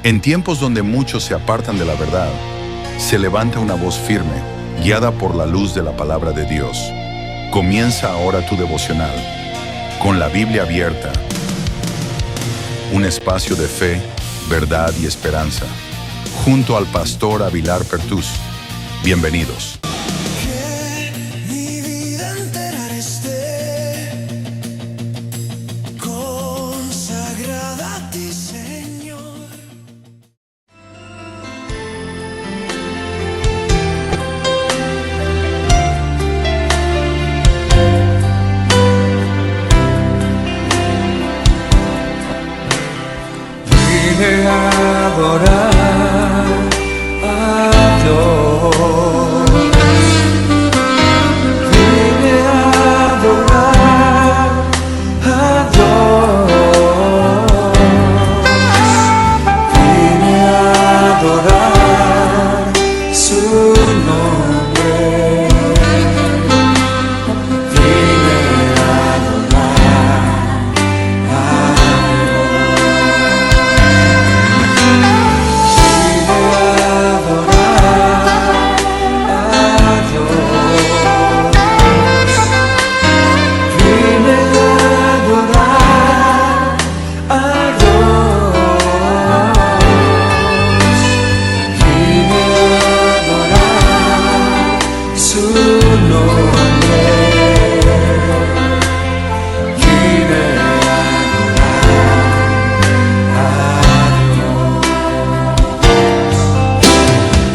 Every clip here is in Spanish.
En tiempos donde muchos se apartan de la verdad, se levanta una voz firme, guiada por la luz de la palabra de Dios. Comienza ahora tu devocional, con la Biblia abierta. Un espacio de fe, verdad y esperanza, junto al pastor Avilar Pertús. Bienvenidos. Vine a adorar a Dios. Vine a adorar a Dios. Vine a adorar su nombre. Vine a adorar a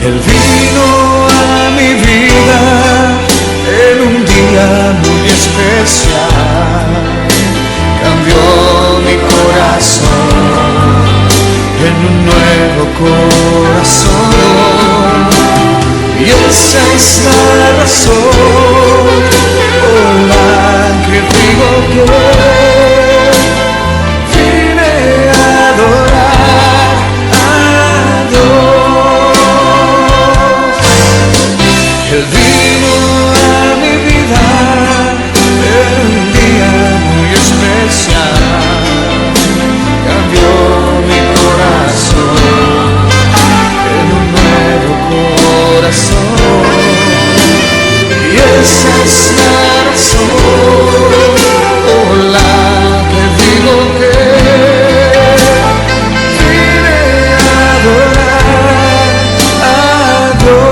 Él vino a mi vida en un día muy especial, cambió mi corazón en un nuevo corazón, y esa es la razón por la que digo que vine a adorar a Dios. Él vino a mi vida en un día muy especial, cambió mi corazón en un nuevo corazón, y esa es la razón por la que digo que vine a adorar a Dios.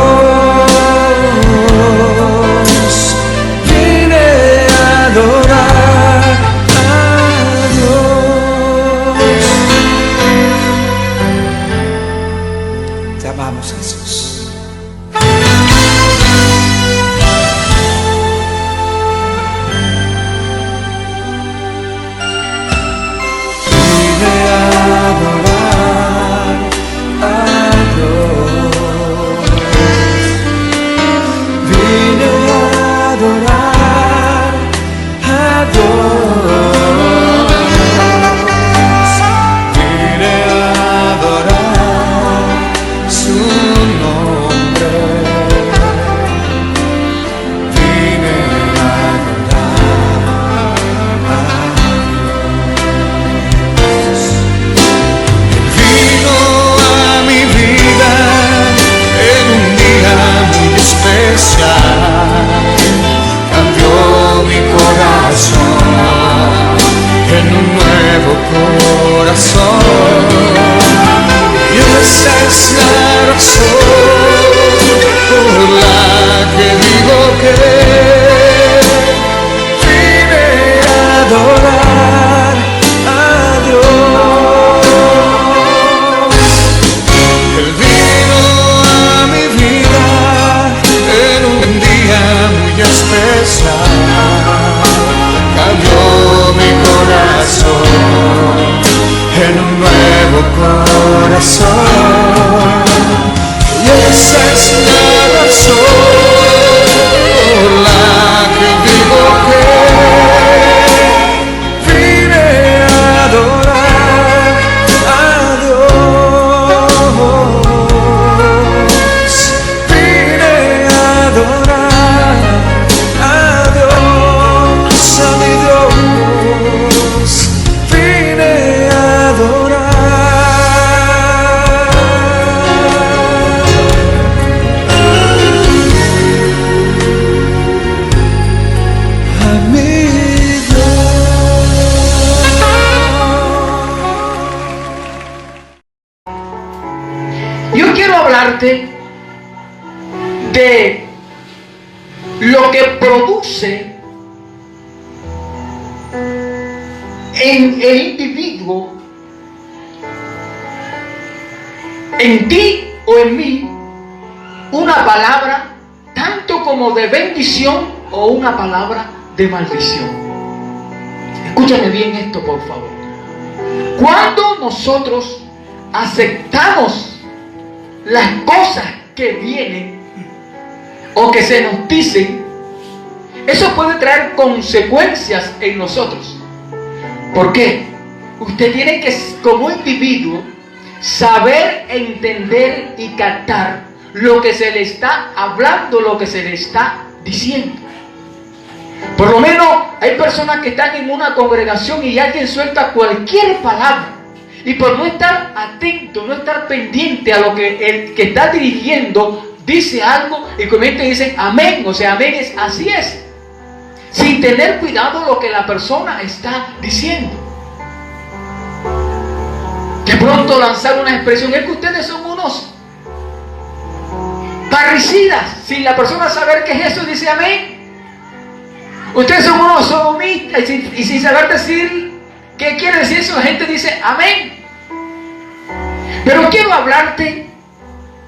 Te amamos, Jesús. Vine a adorar a Dios. Vine a adorar a Dios. Vine a adorar su nombre. Vine a adorar a Dios. Vino a mi vida en un día muy especial, cambió mi corazón en un nuevo corazón, y esa es la razón por la que digo que vine a adorar a Dios. Él vino a mi vida en un día muy especial, cambió mi corazón en un nuevo corazón, y esa es la razón por la que digo que vine a adorar a Dios. Vine a adorar a Dios, a mi Dios. Vine a adorar Yo quiero hablarte de lo que produce en el individuo, en ti o en mí, una palabra tanto como de bendición o una palabra de maldición. Escúchame bien esto, por favor. Cuando nosotros aceptamos las cosas que vienen o que se nos dicen, eso puede traer consecuencias en nosotros. ¿Por qué? Usted tiene que, como individuo, saber, entender y captar lo que se le está hablando, lo que se le está diciendo. Por lo menos hay personas que están en una congregación y alguien suelta cualquier palabra, y por no estar atento, no estar pendiente a lo que el que está dirigiendo dice algo, y comienza y dice amén, o sea, amén es así es, sin tener cuidado lo que la persona está diciendo. De pronto lanzar una expresión, es que ustedes son unos parricidas, sin la persona saber qué es eso, dice amén. Ustedes son unos sodomistas, y sin saber decir qué quiere decir eso, la gente dice amén. Pero quiero hablarte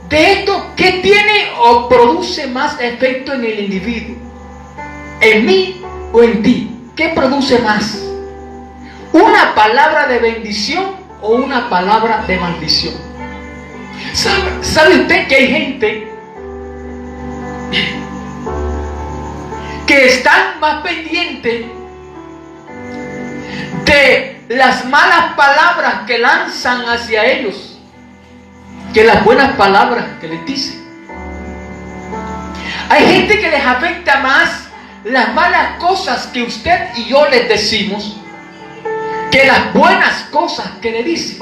de esto que tiene o produce más efecto en el individuo, en mí o en ti. ¿Qué produce más? ¿Una palabra de bendición o una palabra de maldición? ¿Sabe usted que hay gente que están más pendientes de las malas palabras que lanzan hacia ellos que las buenas palabras que les dicen? Hay gente que les afecta más las malas cosas que usted y yo les decimos que las buenas cosas que le dicen.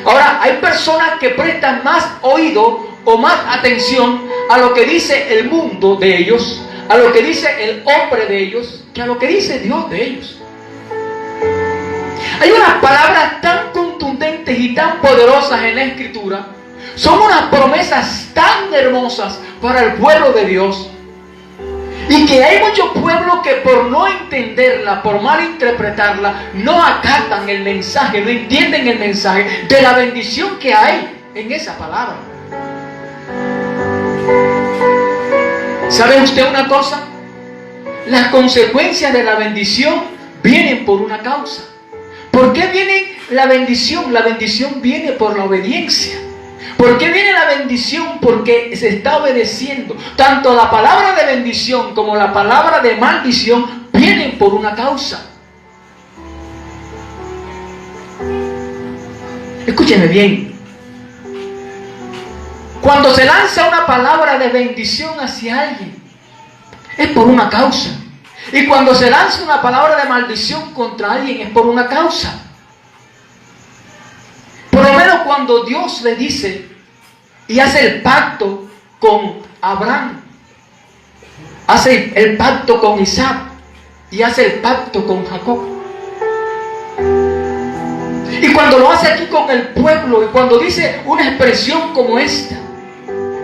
Ahora, hay personas que prestan más oído o más atención a lo que dice el mundo de ellos, a lo que dice el hombre de ellos, que a lo que dice Dios de ellos. Hay unas palabras tan contundentes y tan poderosas en la Escritura, son unas promesas tan hermosas para el pueblo de Dios, y que hay muchos pueblos que por no entenderla, por malinterpretarla, no acatan el mensaje, no entienden el mensaje de la bendición que hay en esa palabra. ¿Sabe usted una cosa? Las consecuencias de la bendición vienen por una causa. ¿Por qué viene la bendición? La bendición viene por la obediencia. ¿Por qué viene la bendición? Porque se está obedeciendo. Tanto la palabra de bendición como la palabra de maldición vienen por una causa. Escúcheme bien. Cuando se lanza una palabra de bendición hacia alguien, es por una causa. Y cuando se lanza una palabra de maldición contra alguien, es por una causa. Por lo menos cuando Dios le dice y hace el pacto con Abraham, hace el pacto con Isaac y hace el pacto con Jacob. Y cuando lo hace aquí con el pueblo, y cuando dice una expresión como esta,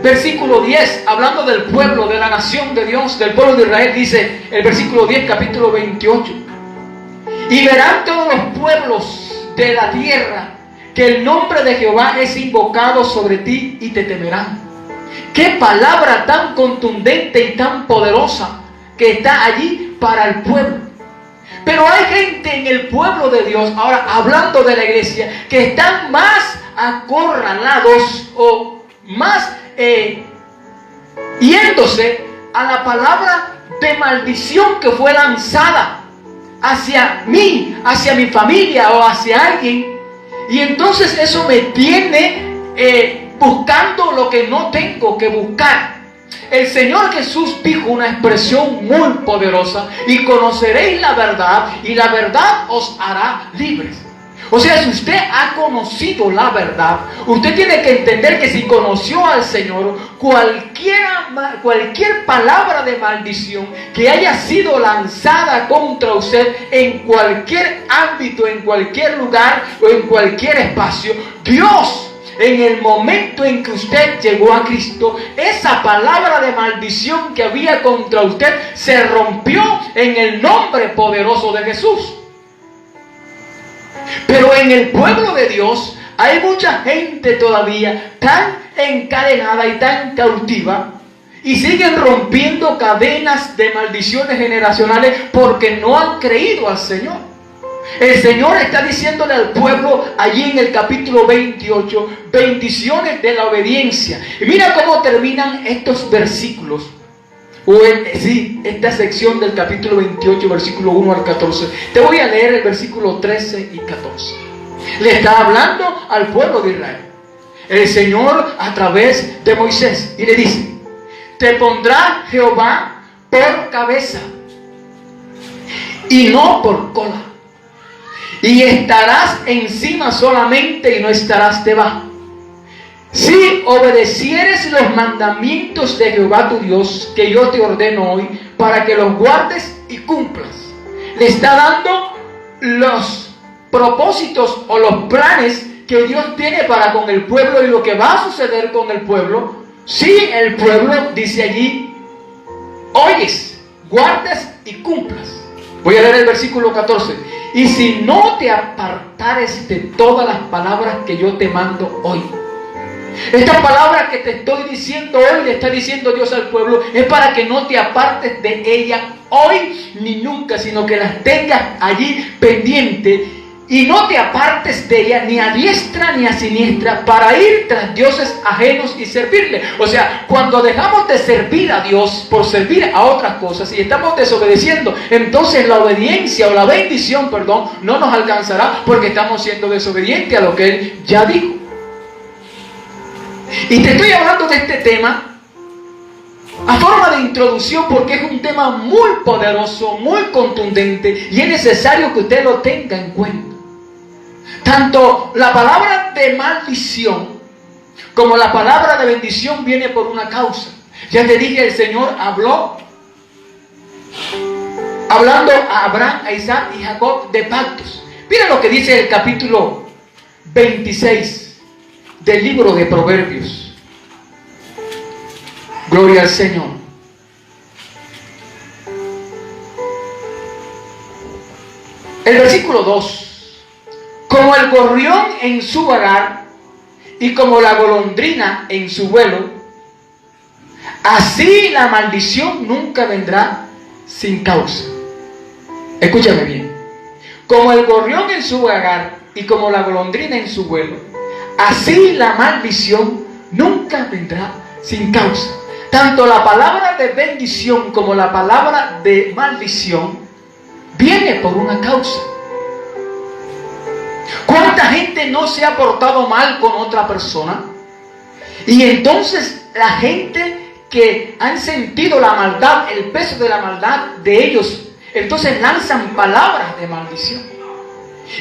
versículo 10, hablando del pueblo, de la nación de Dios, del pueblo de Israel, dice el versículo 10, capítulo 28: y verán todos los pueblos de la tierra que el nombre de Jehová es invocado sobre ti y te temerán. Qué palabra tan contundente y tan poderosa que está allí para el pueblo. Pero hay gente en el pueblo de Dios, ahora hablando de la iglesia, que están más acorralados o más yéndose a la palabra de maldición que fue lanzada hacia mí, hacia mi familia o hacia alguien. Y entonces eso me tiene buscando lo que no tengo que buscar. El Señor Jesús dijo una expresión muy poderosa: y conoceréis la verdad, y la verdad os hará libres. O sea, si usted ha conocido la verdad, usted tiene que entender que si conoció al Señor, cualquier palabra de maldición que haya sido lanzada contra usted en cualquier ámbito, en cualquier lugar o en cualquier espacio, Dios en el momento en que usted llegó a Cristo, esa palabra de maldición que había contra usted se rompió en el nombre poderoso de Jesús. Pero en el pueblo de Dios hay mucha gente todavía tan encadenada y tan cautiva, y siguen rompiendo cadenas de maldiciones generacionales porque no han creído al Señor. El Señor está diciéndole al pueblo allí en el capítulo 28, bendiciones de la obediencia. Y mira cómo terminan estos versículos, esta sección del capítulo 28, versículo 1 al 14. Te voy a leer el versículo 13 y 14. Le está hablando al pueblo de Israel el Señor a través de Moisés, y le dice: te pondrá Jehová por cabeza y no por cola, y estarás encima solamente y no estarás debajo. Si obedecieres los mandamientos de Jehová tu Dios, que yo te ordeno hoy, para que los guardes y cumplas. Le está dando los propósitos o los planes que Dios tiene para con el pueblo y lo que va a suceder con el pueblo. Si el pueblo, dice allí, oyes, guardas y cumplas. Voy a leer el versículo 14. Y si no te apartares de todas las palabras que yo te mando hoy. Esta palabra que te estoy diciendo hoy, le está diciendo Dios al pueblo, es para que no te apartes de ella hoy ni nunca, sino que las tengas allí pendiente. Y no te apartes de ella ni a diestra ni a siniestra para ir tras dioses ajenos y servirle. O sea, cuando dejamos de servir a Dios por servir a otras cosas y estamos desobedeciendo, entonces la obediencia o la bendición, no nos alcanzará porque estamos siendo desobedientes a lo que Él ya dijo. Y te estoy hablando de este tema a forma de introducción porque es un tema muy poderoso, muy contundente, y es necesario que usted lo tenga en cuenta. Tanto la palabra de maldición como la palabra de bendición viene por una causa. Ya te dije, el Señor hablando a Abraham, a Isaac y Jacob de pactos. Mira lo que dice el capítulo 26 del libro de Proverbios. Gloria al Señor. El versículo 2. Como el gorrión en su vagar y como la golondrina en su vuelo, así la maldición nunca vendrá sin causa. Escúchame bien. Como el gorrión en su vagar y como la golondrina en su vuelo, así la maldición nunca vendrá sin causa. Tanto la palabra de bendición como la palabra de maldición viene por una causa. ¿Cuánta gente no se ha portado mal con otra persona? Y entonces la gente que han sentido la maldad, el peso de la maldad de ellos, entonces lanzan palabras de maldición.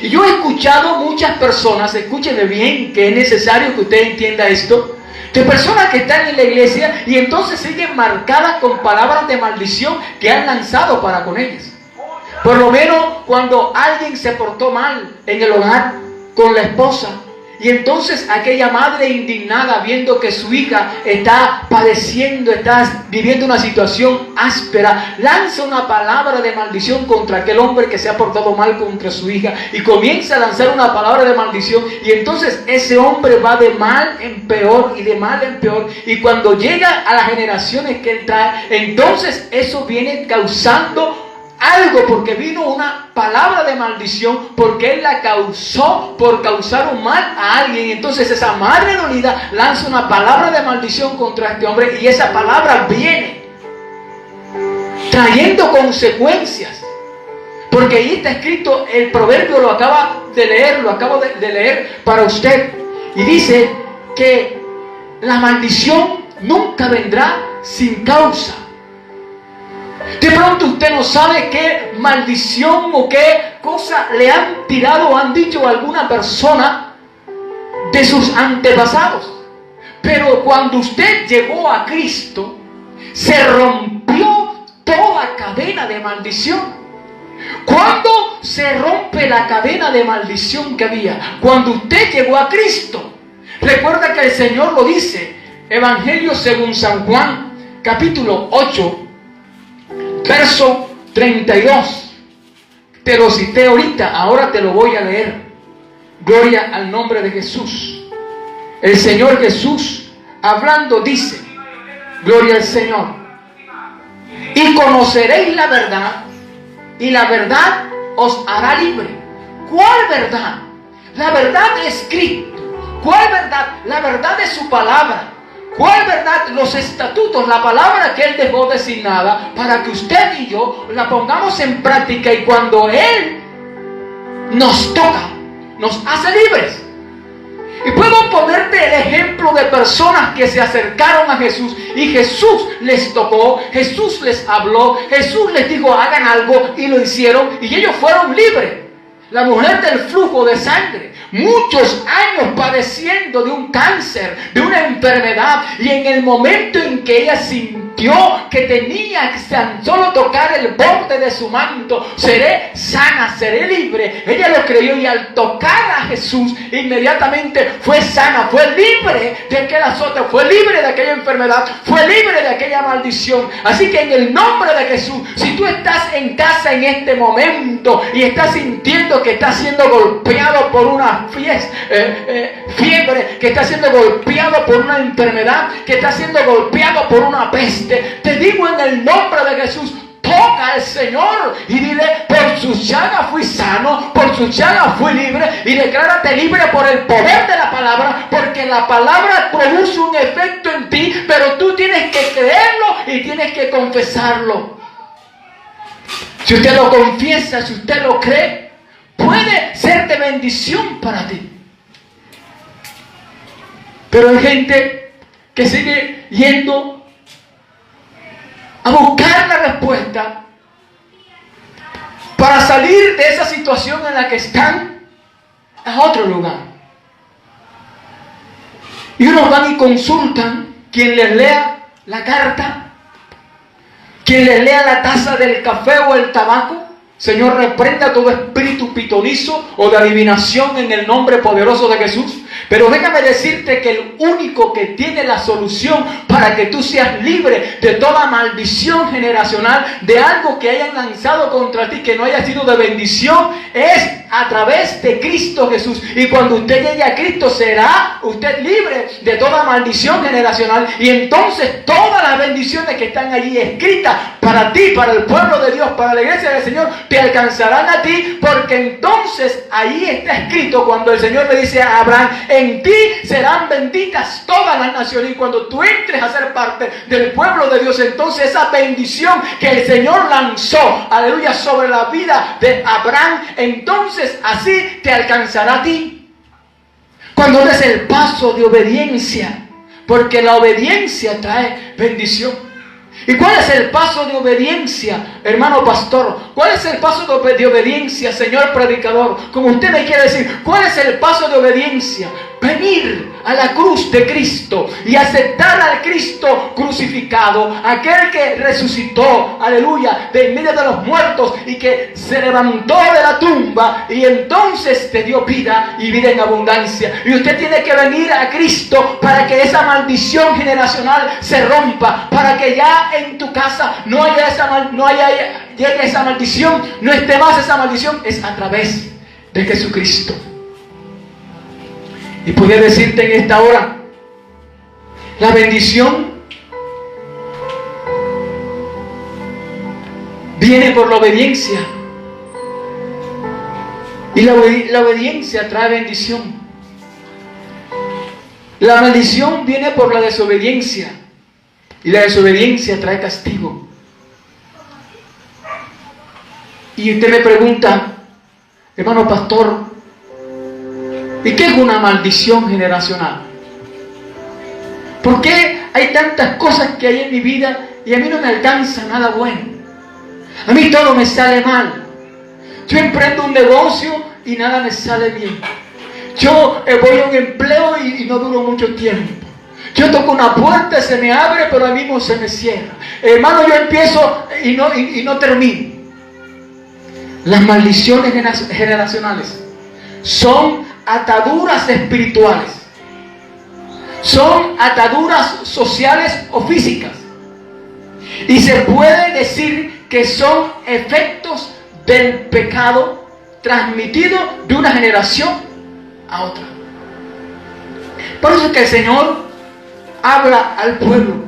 Y yo he escuchado muchas personas, escúcheme bien, que es necesario que usted entienda esto, de personas que están en la iglesia y entonces siguen marcadas con palabras de maldición que han lanzado para con ellas. Por lo menos cuando alguien se portó mal en el hogar con la esposa, y entonces aquella madre indignada viendo que su hija está padeciendo, está viviendo una situación áspera, lanza una palabra de maldición contra aquel hombre que se ha portado mal contra su hija, y comienza a lanzar una palabra de maldición, y entonces ese hombre va de mal en peor y de mal en peor, y cuando llega a las generaciones que él trae, entonces eso viene causando algo, porque vino una palabra de maldición, porque él la causó por causar un mal a alguien. Entonces esa madre dolida lanza una palabra de maldición contra este hombre, y esa palabra viene trayendo consecuencias, porque ahí está escrito, el proverbio lo acabo de leer para usted, y dice que la maldición nunca vendrá sin causa. De pronto usted no sabe qué maldición o qué cosa le han tirado o han dicho a alguna persona de sus antepasados. Pero cuando usted llegó a Cristo, se rompió toda cadena de maldición. ¿Cuándo se rompe la cadena de maldición que había? Cuando usted llegó a Cristo. Recuerda que el Señor lo dice, Evangelio según San Juan, capítulo 8, verso 32. Te lo cité ahorita, ahora te lo voy a leer. Gloria al nombre de Jesús. El Señor Jesús, hablando, dice, gloria al Señor, y conoceréis la verdad, y la verdad os hará libre. ¿Cuál verdad? La verdad es Cristo. ¿Cuál verdad? La verdad de su palabra. ¿Cuál verdad? Los estatutos, la palabra que Él dejó designada para que usted y yo la pongamos en práctica, y cuando Él nos toca, nos hace libres. Y puedo ponerte el ejemplo de personas que se acercaron a Jesús y Jesús les tocó, Jesús les habló, Jesús les dijo hagan algo y lo hicieron y ellos fueron libres. La mujer del flujo de sangre, muchos años padeciendo de un cáncer, de una enfermedad, y en el momento en que ella sintió que tenía que tan solo tocar el borde de su manto, seré sana, seré libre, ella lo creyó, y al tocar a Jesús inmediatamente fue sana, fue libre de aquel azote, fue libre de aquella enfermedad, fue libre de aquella maldición. Así que en el nombre de Jesús, si tú estás en casa en este momento y estás sintiendo que estás siendo golpeado por una fiebre, que estás siendo golpeado por una enfermedad, que estás siendo golpeado por una peste, te digo en el nombre de Jesús, toca al Señor y dile, por su llaga fui sano, por su llaga fui libre, y declárate libre por el poder de la palabra, porque la palabra produce un efecto en ti, pero tú tienes que creerlo y tienes que confesarlo. Si usted lo confiesa, si usted lo cree, puede ser de bendición para ti. Pero hay gente que sigue yendo a buscar la respuesta para salir de esa situación en la que están a otro lugar. Y unos van y consultan quien les lea la carta, quien les lea la taza del café o el tabaco. Señor, reprenda todo espíritu pitonizo o de adivinación en el nombre poderoso de Jesús. Pero déjame decirte que el único que tiene la solución para que tú seas libre de toda maldición generacional, de algo que hayan lanzado contra ti que no haya sido de bendición, es a través de Cristo Jesús. Y cuando usted llegue a Cristo, será usted libre de toda maldición generacional. Y entonces todas las bendiciones que están allí escritas para ti, para el pueblo de Dios, para la iglesia del Señor, te alcanzarán a ti, porque entonces ahí está escrito cuando el Señor le dice a Abraham, en ti serán benditas todas las naciones. Y cuando tú entres a ser parte del pueblo de Dios, entonces esa bendición que el Señor lanzó, aleluya, sobre la vida de Abraham, entonces así te alcanzará a ti. Cuando des el paso de obediencia, porque la obediencia trae bendición. ¿Y cuál es el paso de obediencia, hermano pastor? ¿Cuál es el paso de obediencia, señor predicador? Como usted me quiere decir, ¿cuál es el paso de obediencia? Venir a la cruz de Cristo y aceptar al Cristo crucificado, aquel que resucitó, aleluya, de en medio de los muertos y que se levantó de la tumba y entonces te dio vida y vida en abundancia. Y usted tiene que venir a Cristo para que esa maldición generacional se rompa, para que ya en tu casa no haya llegue esa maldición, no esté más esa maldición. Es a través de Jesucristo. Y podría decirte en esta hora, la bendición viene por la obediencia. Y la obediencia trae bendición. La maldición viene por la desobediencia. Y la desobediencia trae castigo. Y usted me pregunta, hermano pastor, ¿y qué es una maldición generacional? ¿Por qué hay tantas cosas que hay en mi vida y a mí no me alcanza nada bueno? A mí todo me sale mal. Yo emprendo un negocio y nada me sale bien. Yo voy a un empleo y no duro mucho tiempo. Yo toco una puerta, se me abre, pero ahí mismo se me cierra. Hermano, yo empiezo y no termino. Las maldiciones generacionales son ataduras espirituales son ataduras sociales o físicas. Y se puede decir que son efectos del pecado transmitido de una generación a otra. Por eso es que el Señor habla al pueblo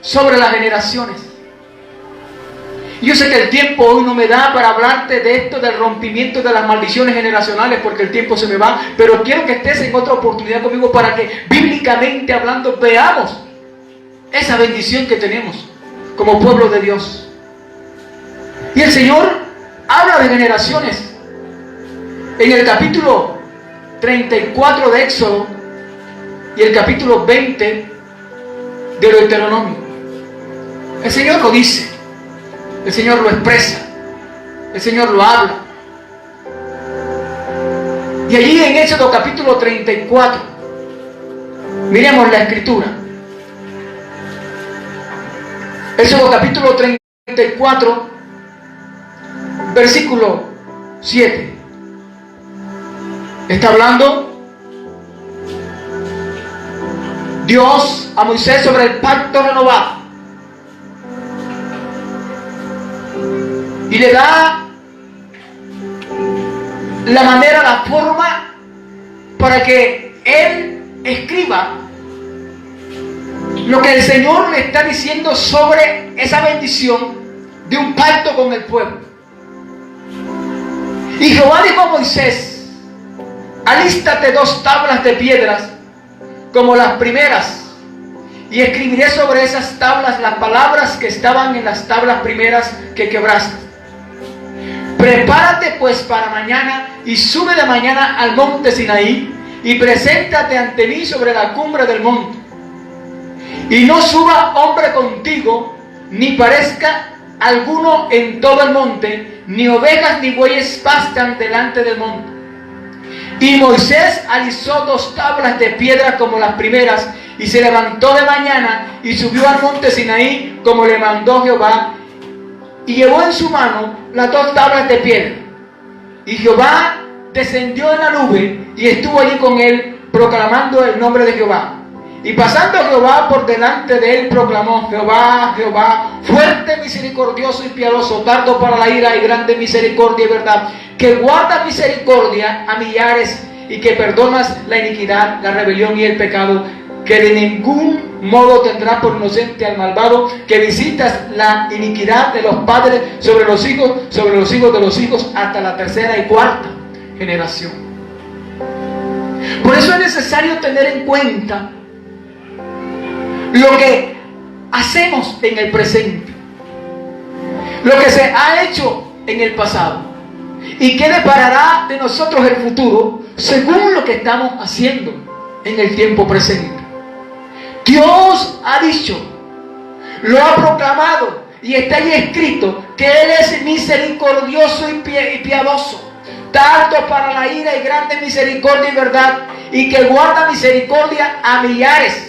sobre las generaciones. Yo sé que el tiempo hoy no me da para hablarte de esto, del rompimiento de las maldiciones generacionales, porque el tiempo se me va, pero quiero que estés en otra oportunidad conmigo para que bíblicamente hablando veamos esa bendición que tenemos como pueblo de Dios. Y el Señor habla de generaciones en el capítulo 34 de Éxodo y el capítulo 20 de Deuteronomio. El Señor lo dice, el Señor lo expresa, el Señor lo habla. Y allí en Éxodo capítulo 34, miremos la escritura. Éxodo capítulo 34, versículo 7. Está hablando Dios a Moisés sobre el pacto renovado. Y le da la manera, la forma para que él escriba lo que el Señor le está diciendo sobre esa bendición de un pacto con el pueblo. Y Jehová dijo a Moisés: alístate 2 tablas de piedras como las primeras, y escribiré sobre esas tablas las palabras que estaban en las tablas primeras que quebraste. Prepárate pues para mañana y sube de mañana al monte Sinaí y preséntate ante mí sobre la cumbre del monte. Y no suba hombre contigo, ni parezca alguno en todo el monte, ni ovejas ni bueyes pastan delante del monte. Y Moisés alisó 2 tablas de piedra como las primeras, y se levantó de mañana y subió al monte Sinaí como le mandó Jehová, y llevó en su mano las 2 tablas de piedra. Y Jehová descendió en la nube y estuvo allí con él, proclamando el nombre de Jehová. Y pasando Jehová por delante de él, proclamó: Jehová, Jehová, fuerte, misericordioso y piadoso, tardo para la ira y grande misericordia y verdad, que guarda misericordia a millares y que perdonas la iniquidad, la rebelión y el pecado, que de ningún modo tendrás por inocente al malvado, que visitas la iniquidad de los padres sobre los hijos de los hijos, hasta la 3ª y 4ª generación. Por eso es necesario tener en cuenta lo que hacemos en el presente, lo que se ha hecho en el pasado y qué deparará de nosotros el futuro según lo que estamos haciendo en el tiempo presente. Dios ha dicho, lo ha proclamado y está ahí escrito que Él es misericordioso y piadoso, tardo para la ira y grande misericordia y verdad, y que guarda misericordia a millares,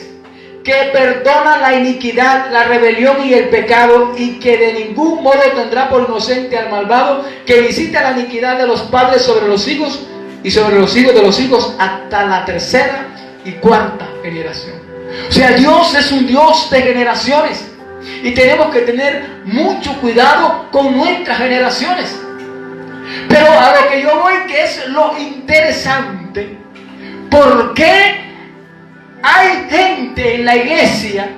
que perdona la iniquidad, la rebelión y el pecado, y que de ningún modo tendrá por inocente al malvado, que visita la iniquidad de los padres sobre los hijos y sobre los hijos de los hijos, hasta la 3ª y 4ª generación. O sea, Dios es un Dios de generaciones, y tenemos que tener mucho cuidado con nuestras generaciones. Pero a lo que yo voy, que es lo interesante, ¿por qué hay gente en la iglesia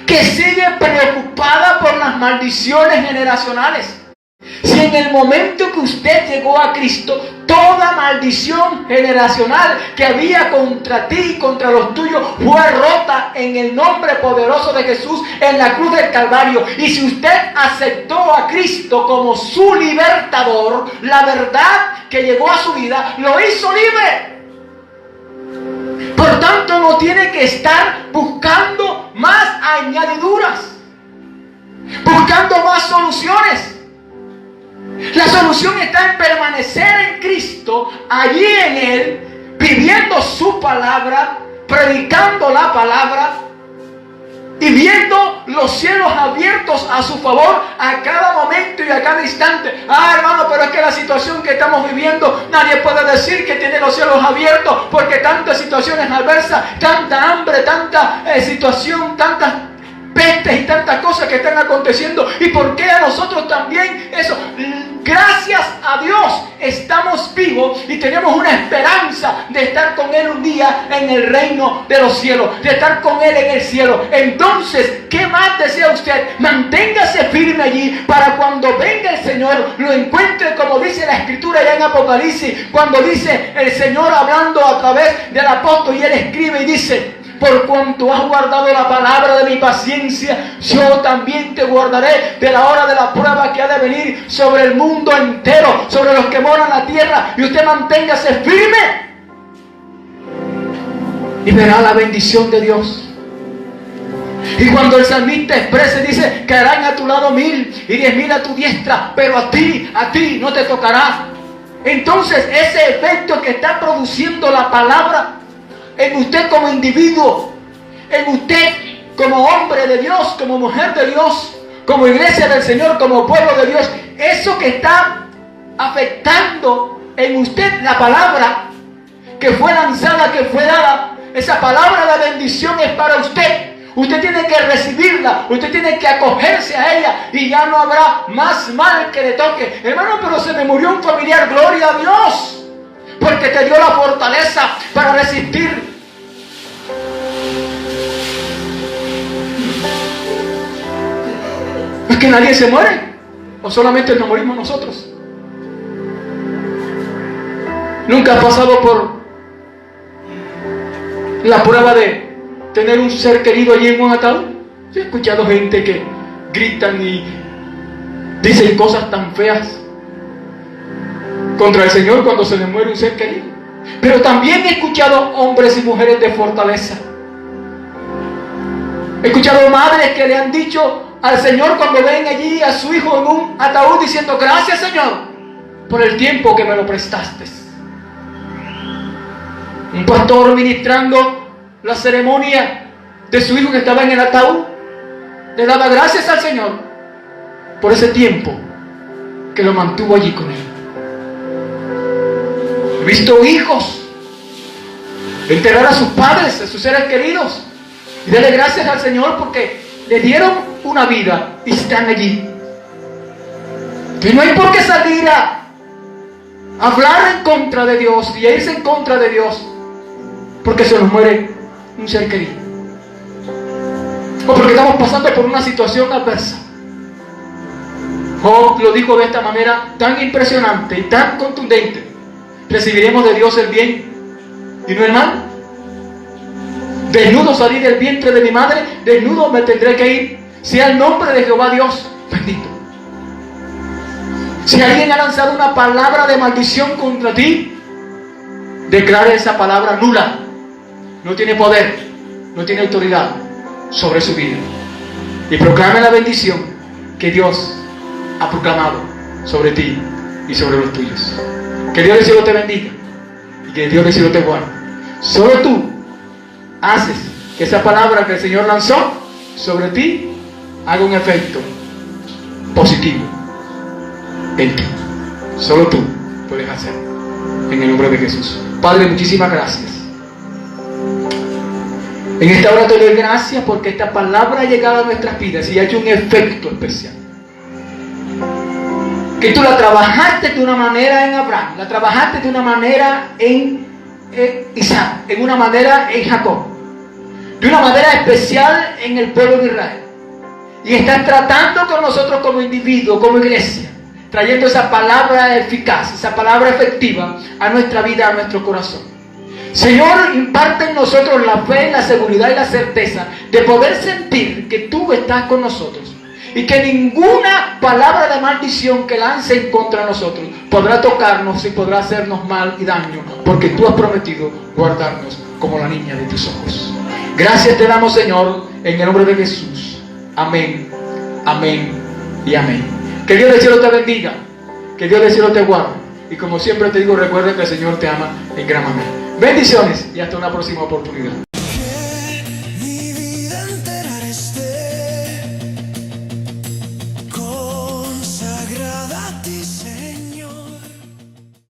que sigue preocupada por las maldiciones generacionales? Si en el momento que usted llegó a Cristo, toda maldición generacional que había contra ti y contra los tuyos fue rota en el nombre poderoso de Jesús en la cruz del Calvario. Y si usted aceptó a Cristo como su libertador, la verdad que llegó a su vida lo hizo libre. Por tanto, no tiene que estar buscando más añadiduras, buscando más soluciones. La solución está en permanecer en Cristo, allí en Él, viviendo su palabra, predicando la palabra, y viendo los cielos abiertos a su favor a cada momento y a cada instante. Hermano, pero es que la situación que estamos viviendo, nadie puede decir que tiene los cielos abiertos, porque tantas situaciones adversas, tanta hambre, tanta situación, tantas pestes y tantas cosas que están aconteciendo. ¿Y por qué a nosotros también eso? Gracias a Dios estamos vivos y tenemos una esperanza de estar con Él un día en el reino de los cielos, de estar con Él en el cielo. Entonces, ¿qué más desea usted? Manténgase firme allí para cuando venga el Señor lo encuentre, como dice la Escritura ya en Apocalipsis, cuando dice el Señor hablando a través del apóstol, y él escribe y dice: por cuanto has guardado la palabra de mi paciencia, yo también te guardaré de la hora de la prueba que ha de venir sobre el mundo entero, sobre los que moran en la tierra. Y usted manténgase firme y verá la bendición de Dios. Y cuando el salmista expresa, dice: caerán a tu lado 1000 y 10.000 a tu diestra, pero a ti no te tocará. Entonces, ese efecto que está produciendo la palabra en usted como individuo, en usted como hombre de Dios, como mujer de Dios, como iglesia del Señor, como pueblo de Dios, eso que está afectando en usted, la palabra que fue lanzada, que fue dada, esa palabra de bendición es para usted. Usted tiene que recibirla, usted tiene que acogerse a ella, y ya no habrá más mal que le toque. Hermano, pero se me murió un familiar, gloria a Dios, porque te dio la fortaleza para resistir. ¿Es que nadie se muere? ¿O solamente nos morimos nosotros? ¿Nunca has pasado por la prueba de tener un ser querido allí en un ataúd? Yo he escuchado gente que gritan y dicen cosas tan feas contra el Señor cuando se le muere un ser querido. Pero también he escuchado hombres y mujeres de fortaleza. He escuchado madres que le han dicho al Señor cuando ven allí a su hijo en un ataúd, diciendo: gracias, Señor, por el tiempo que me lo prestaste. Un pastor ministrando la ceremonia de su hijo que estaba en el ataúd, le daba gracias al Señor por ese tiempo que lo mantuvo allí con él. He visto hijos enterrar a sus padres, a sus seres queridos, y darle gracias al Señor porque le dieron una vida y están allí. Y no hay por qué salir a hablar en contra de Dios y a irse en contra de Dios porque se nos muere un ser querido, o porque estamos pasando por una situación adversa. Job lo dijo de esta manera tan impresionante y tan contundente: recibiremos de Dios el bien y no el mal. Desnudo salí del vientre de mi madre, desnudo me tendré que ir. Sea el nombre de Jehová Dios bendito. Si alguien ha lanzado una palabra de maldición contra ti, declare esa palabra nula. No tiene poder, no tiene autoridad sobre su vida. Y proclame la bendición que Dios ha proclamado sobre ti y sobre los tuyos. Que Dios del cielo te bendiga y que Dios del cielo te guarde. Solo tú haces que esa palabra que el Señor lanzó sobre ti haga un efecto positivo en ti. Solo tú puedes hacerlo. En el nombre de Jesús. Padre, muchísimas gracias. En esta hora te doy gracias porque esta palabra ha llegado a nuestras vidas y ha hecho un efecto especial. Que tú la trabajaste de una manera en Abraham, la trabajaste de una manera en Isaac, en una manera en Jacob, de una manera especial en el pueblo de Israel. Y estás tratando con nosotros como individuos, como iglesia, trayendo esa palabra eficaz, esa palabra efectiva a nuestra vida, a nuestro corazón. Señor, imparte en nosotros la fe, la seguridad y la certeza de poder sentir que tú estás con nosotros y que ninguna palabra de maldición que lance en contra de nosotros podrá tocarnos y podrá hacernos mal y daño, porque tú has prometido guardarnos como la niña de tus ojos. Gracias te damos, Señor, en el nombre de Jesús. Amén, amén y amén. Que Dios del cielo te bendiga, que Dios del cielo te guarde, y como siempre te digo, recuerda que el Señor te ama en gran manera. Bendiciones y hasta una próxima oportunidad.